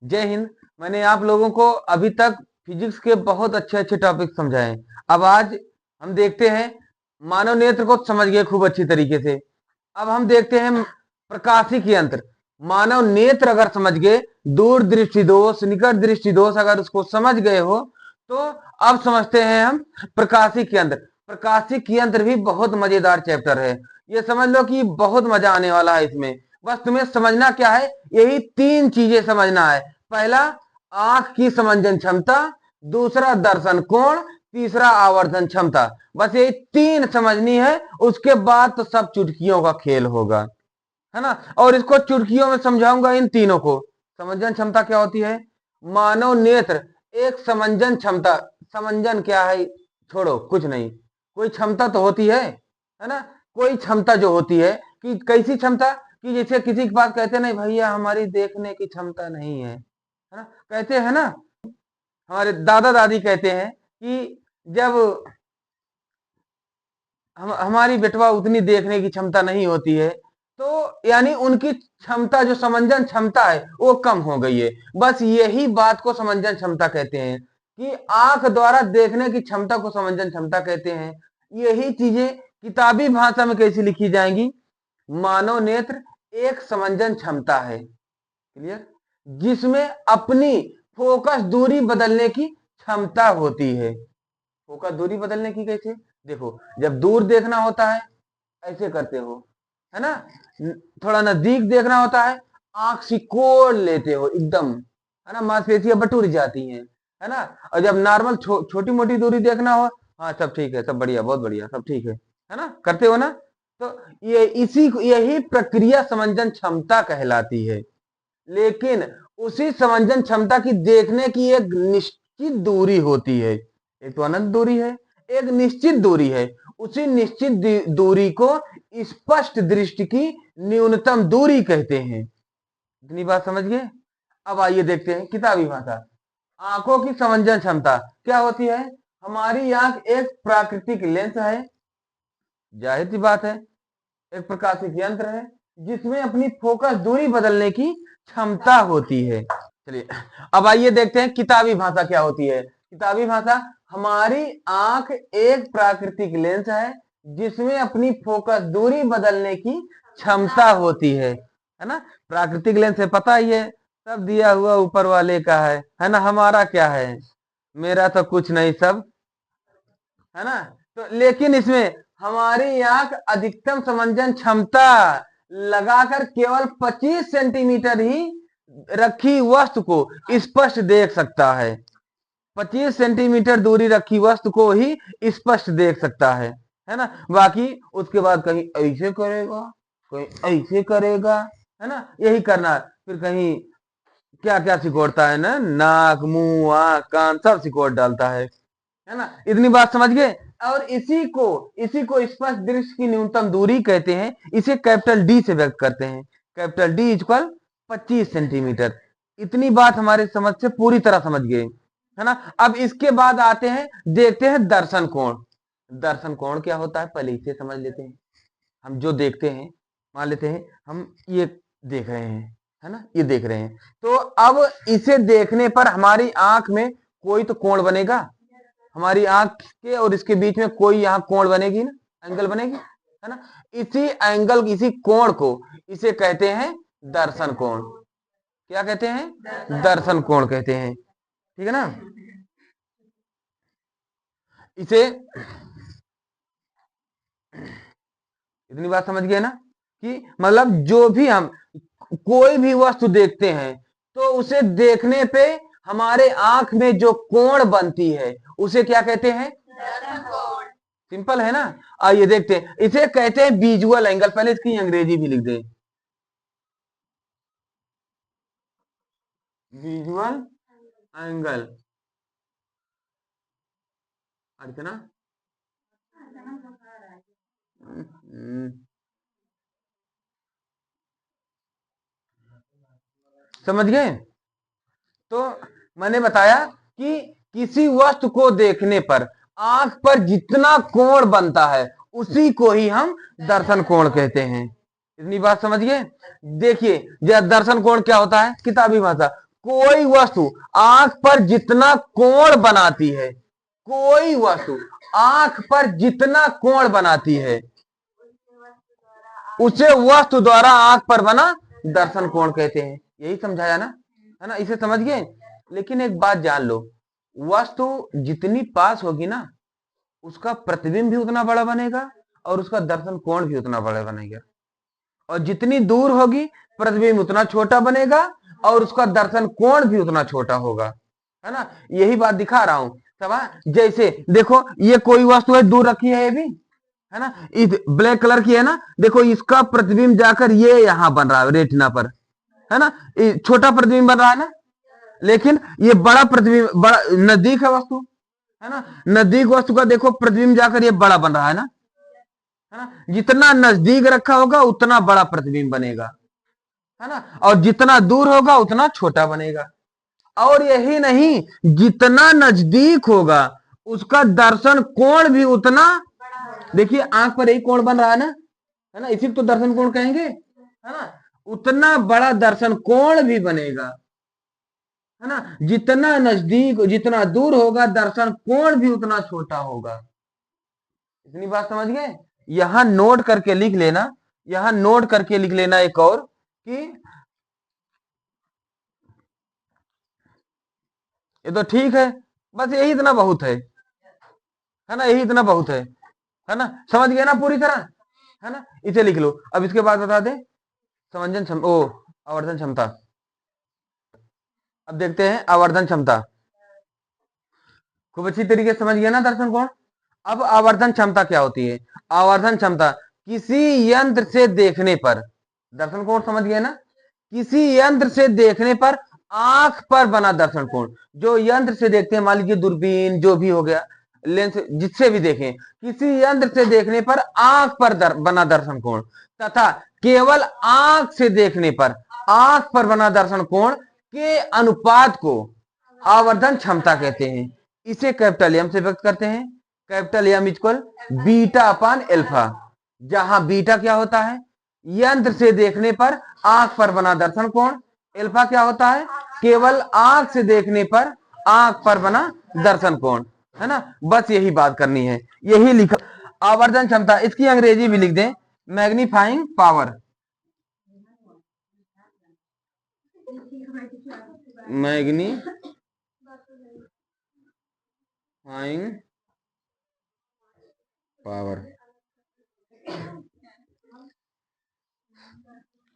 जय हिंद। मैंने आप लोगों को अभी तक फिजिक्स के बहुत अच्छे अच्छे टॉपिक समझाए। अब आज हम देखते हैं, मानव नेत्र को समझ गए खूब अच्छी तरीके से। अब हम देखते हैं प्रकाशिकी यंत्र। मानव नेत्र अगर समझ गए, दूर दृष्टि दोष, निकट दृष्टि दोष अगर उसको समझ गए हो, तो अब समझते हैं हम प्रकाशिक यंत्र। प्रकाशिक यंत्र भी बहुत मजेदार चैप्टर है। ये समझ लो कि बहुत मजा आने वाला है इसमें। बस तुम्हें समझना क्या है, यही तीन चीजें समझना है। पहला, आंख की समंजन क्षमता। दूसरा, दर्शन कोण। तीसरा, आवर्धन क्षमता। बस यही तीन समझनी है, उसके बाद तो सब चुटकियों का खेल होगा, है ना। और इसको चुटकियों में समझाऊंगा इन तीनों को। समंजन क्षमता क्या होती है? मानव नेत्र एक समंजन क्षमता। समंजन क्या है? छोड़ो, कुछ नहीं। कोई क्षमता तो होती है ना। कोई क्षमता जो होती है, कि कैसी क्षमता, कि जैसे किसी के पास कहते नहीं भैया हमारी देखने की क्षमता नहीं है ना, कहते हैं ना। हमारे दादा दादी कहते हैं कि जब हमारी बेटवा उतनी देखने की क्षमता नहीं होती है, तो यानी उनकी क्षमता, जो समंजन क्षमता है, वो कम हो गई है। बस यही बात को समंजन क्षमता कहते हैं, कि आंख द्वारा देखने की क्षमता को समंजन क्षमता कहते हैं। यही चीजें किताबी भाषा में कैसी लिखी जाएंगी? मानव नेत्र एक समंजन क्षमता है, क्लियर, जिसमें अपनी फोकस दूरी बदलने की क्षमता होती है। फोकस दूरी बदलने की कैसे? देखो, जब दूर देखना होता है ऐसे करते हो, है ना। थोड़ा नजदीक देखना होता है, आंख सिकोड़ लेते हो एकदम, है ना, मांसपेशियां बटुर जाती हैं, है ना। और जब नॉर्मल छोटी मोटी दूरी देखना हो, हाँ सब ठीक है, सब बढ़िया, बहुत बढ़िया, सब ठीक है ना, करते हो ना। तो ये यही प्रक्रिया समंजन क्षमता कहलाती है। लेकिन उसी समंजन क्षमता की देखने की एक निश्चित दूरी होती है। एक तो अनंत दूरी है, एक निश्चित दूरी है। उसी निश्चित दूरी को स्पष्ट दृष्टि की न्यूनतम दूरी कहते हैं। इतनी बात समझ गए? अब आइए देखते हैं किताबी भाषा। आंखों की समंजन क्षमता क्या होती है? हमारी आंख एक प्राकृतिक लेंस है, जाहिर सी बात है, एक प्रकाशिक यंत्र है, जिसमें अपनी फोकस दूरी बदलने की क्षमता होती है। चलिए, अब आइए देखते हैं किताबी भाषा क्या होती है। किताबी भाषा, हमारी आंख एक प्राकृतिक लेंस है, जिसमें अपनी फोकस दूरी बदलने की क्षमता होती है ना। प्राकृतिक लेंस है, पता ही है, सब दिया हुआ ऊपर वाले का है ना। हमारा क्या है? मेरा तो कुछ नहीं, सब, है ना। तो लेकिन इसमें हमारी आंख अधिकतम समंजन क्षमता लगाकर केवल 25 सेंटीमीटर ही रखी वस्तु को स्पष्ट देख सकता है। 25 सेंटीमीटर दूरी रखी वस्तु को ही स्पष्ट देख सकता है ना। बाकी उसके बाद कहीं ऐसे करेगा, कहीं ऐसे करेगा, है ना, यही करना। फिर कहीं क्या क्या सिकोड़ता है ना, नाक, मुंह, आंख, कान, सब सिकोड़ डालता है ना। इतनी बात समझ गए? और इसी को स्पष्ट दृश्य की न्यूनतम दूरी कहते हैं। इसे कैपिटल डी से व्यक्त करते हैं। Capital D equal 25 centimetre. इतनी बात हमारे समझ से पूरी तरह समझ गए, है ना। अब इसके बाद आते हैं, देखते हैं दर्शन कोण। दर्शन कोण क्या होता है, पहले इसे समझ लेते हैं। हम जो देखते हैं, मान लेते हैं हम ये देख रहे हैं, है ना, ये देख रहे हैं, तो अब इसे देखने पर हमारी आंख में कोई तो कोण बनेगा। हमारी आंख के और इसके बीच में कोई यहाँ कोण बनेगी ना, एंगल बनेगी, है ना। इसी एंगल, इसी कोण को इसे कहते हैं दर्शन कोण। क्या कहते हैं? दर्शन कोण कहते हैं, ठीक है ना। इसे, इतनी बात समझ गए ना, कि मतलब जो भी हम कोई भी वस्तु देखते हैं, तो उसे देखने पे हमारे आंख में जो कोण बनती है, उसे क्या कहते हैं? सिंपल है ना। आइए देखते हैं, इसे कहते हैं विजुअल एंगल। पहले इसकी अंग्रेजी भी लिख दें, विजुअल एंगल। अर्चना, समझ गए? तो मैंने बताया कि किसी वस्तु को देखने पर आंख पर जितना कोण बनता है, उसी को ही हम दर्शन कोण कहते हैं। इतनी बात समझ गए? देखिए, दर्शन कोण क्या होता है किताबी भाषा। कोई वस्तु आंख पर जितना कोण बनाती है, कोई वस्तु आंख पर जितना कोण बनाती है उसे वस्तु द्वारा आंख पर बना दर्शन कोण कहते हैं। यही समझाया ना, है ना, इसे समझ गए। लेकिन एक बात जान लो, वस्तु जितनी पास होगी ना उसका प्रतिबिंब भी उतना बड़ा बनेगा और उसका दर्शन कोण भी उतना बड़ा बनेगा, और जितनी दूर होगी प्रतिबिंब उतना छोटा बनेगा और उसका दर्शन कोण भी उतना छोटा होगा, है ना। यही बात दिखा रहा हूं समझ। जैसे देखो ये कोई वस्तु है, दूर रखी है, ये भी है ना, इस ब्लैक कलर की है ना, देखो इसका प्रतिबिंब जाकर ये यहां बन रहा है रेटिना पर, है ना, छोटा प्रतिबिंब बन रहा है ना। लेकिन ये बड़ा प्रतिबिंब, बड़ा नजदीक है वस्तु, है ना, नजदीक वस्तु का देखो प्रतिबिंब जाकर ये बड़ा बन रहा है ना, है ना। जितना नजदीक रखा होगा उतना बड़ा प्रतिबिंब बनेगा, है ना, और जितना दूर होगा उतना छोटा बनेगा। और यही नहीं, जितना नजदीक होगा उसका दर्शन कोण भी उतना, देखिए आंख पर यही कोण बन रहा है ना, इसी तो दर्शन कोण कहेंगे, है ना, उतना बड़ा दर्शन कोण भी बनेगा, है ना। जितना नजदीक जितना दूर होगा दर्शन कोण भी उतना छोटा होगा। इतनी बात समझ गए। यहां नोट करके लिख लेना, यहां नोट करके लिख लेना एक और कि ये तो ठीक है, बस यही इतना बहुत है ना, यही इतना बहुत है ना, समझ गए ना पूरी तरह, है ना। इसे लिख लो। अब इसके बाद बता दे समंजन आवर्धन क्षमता। अब देखते हैं आवर्धन क्षमता, खूब अच्छी तरीके से समझ गया ना दर्शन कोण। अब आवर्धन क्षमता क्या होती है? आवर्धन क्षमता किसी यंत्र से देखने पर, दर्शन कोण समझ गए ना, किसी यंत्र से देखने पर आंख पर बना दर्शन कोण। जो यंत्र से देखते हैं, मान लीजिए दूरबीन, जो भी हो गया, लेंस, जिससे भी देखें, किसी यंत्र से देखने पर आंख पर बना दर्शन कोण, तथा केवल आंख से देखने पर आंख पर बना दर्शन कोण के अनुपात को आवर्धन क्षमता कहते हैं। इसे कैपिटल एम से व्यक्त करते हैं। Capital M equal beta upon alpha, जहां बीटा क्या होता है? यंत्र से देखने पर आंख पर बना दर्शन कोण। एल्फा क्या होता है? केवल आंख से देखने पर आंख पर बना दर्शन कोण, है ना। बस यही बात करनी है, यही लिखा। आवर्धन क्षमता, इसकी अंग्रेजी भी लिख दें, मैग्नीफाइंग पावर। मैग्नीफाइंग पावर,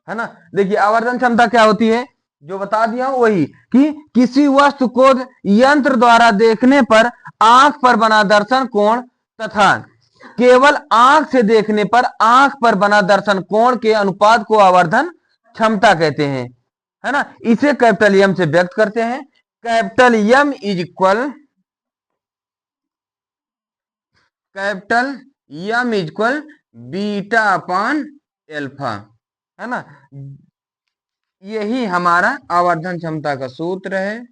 है ना। देखिए आवर्धन क्षमता क्या होती है, जो बता दिया हूं वही, कि किसी वस्तु को यंत्र द्वारा देखने पर आंख पर बना दर्शन कोण तथा केवल आंख से देखने पर आंख पर बना दर्शन कोण के अनुपात को आवर्धन क्षमता कहते हैं, है ना। इसे कैपिटल एम से व्यक्त करते हैं। Capital M is equal, capital M is equal beta upon alpha, है ना। यही हमारा आवर्धन क्षमता का सूत्र है,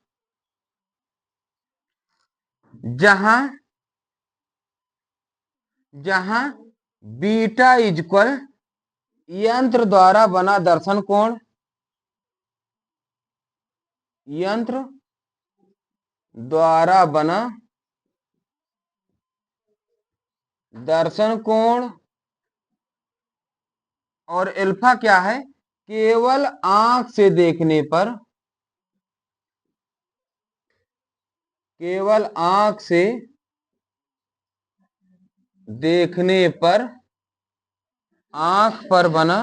जहां जहां बीटा इज इक्वल यंत्र द्वारा बना दर्शन कोण, यंत्र द्वारा बना दर्शन कोण, और एल्फा क्या है? केवल आंख से देखने पर, केवल आंख से देखने पर आंख पर बना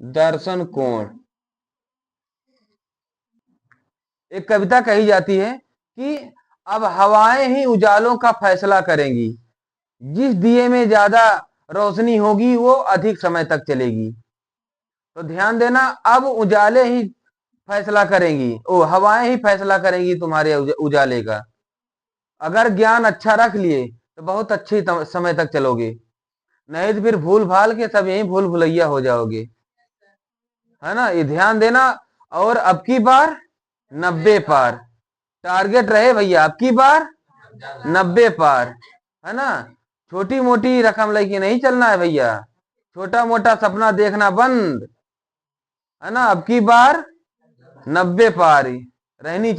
दर्शन कोण। एक कविता कही जाती है कि अब हवाएं ही उजालों का फैसला करेंगी, जिस दिए में ज्यादा रोशनी होगी वो अधिक समय तक चलेगी। तो ध्यान देना, अब उजाले ही फैसला करेंगी, ओ हवाएं ही फैसला करेंगी तुम्हारे उजाले का। अगर ज्ञान अच्छा रख लिए तो बहुत अच्छे समय तक चलोगे, नहीं तो फिर भूल भाल के सब यही भूल भुलैया हो जाओगे, है ना। ये ध्यान देना। और अब की बार 90 पार टारगेट रहे भैया, अब की बार 90 पार, है ना। छोटी मोटी रकम लेके नहीं चलना है भैया, छोटा मोटा सपना देखना बंद, है ना। अब की बार 90 पारी रहनी चाहिए।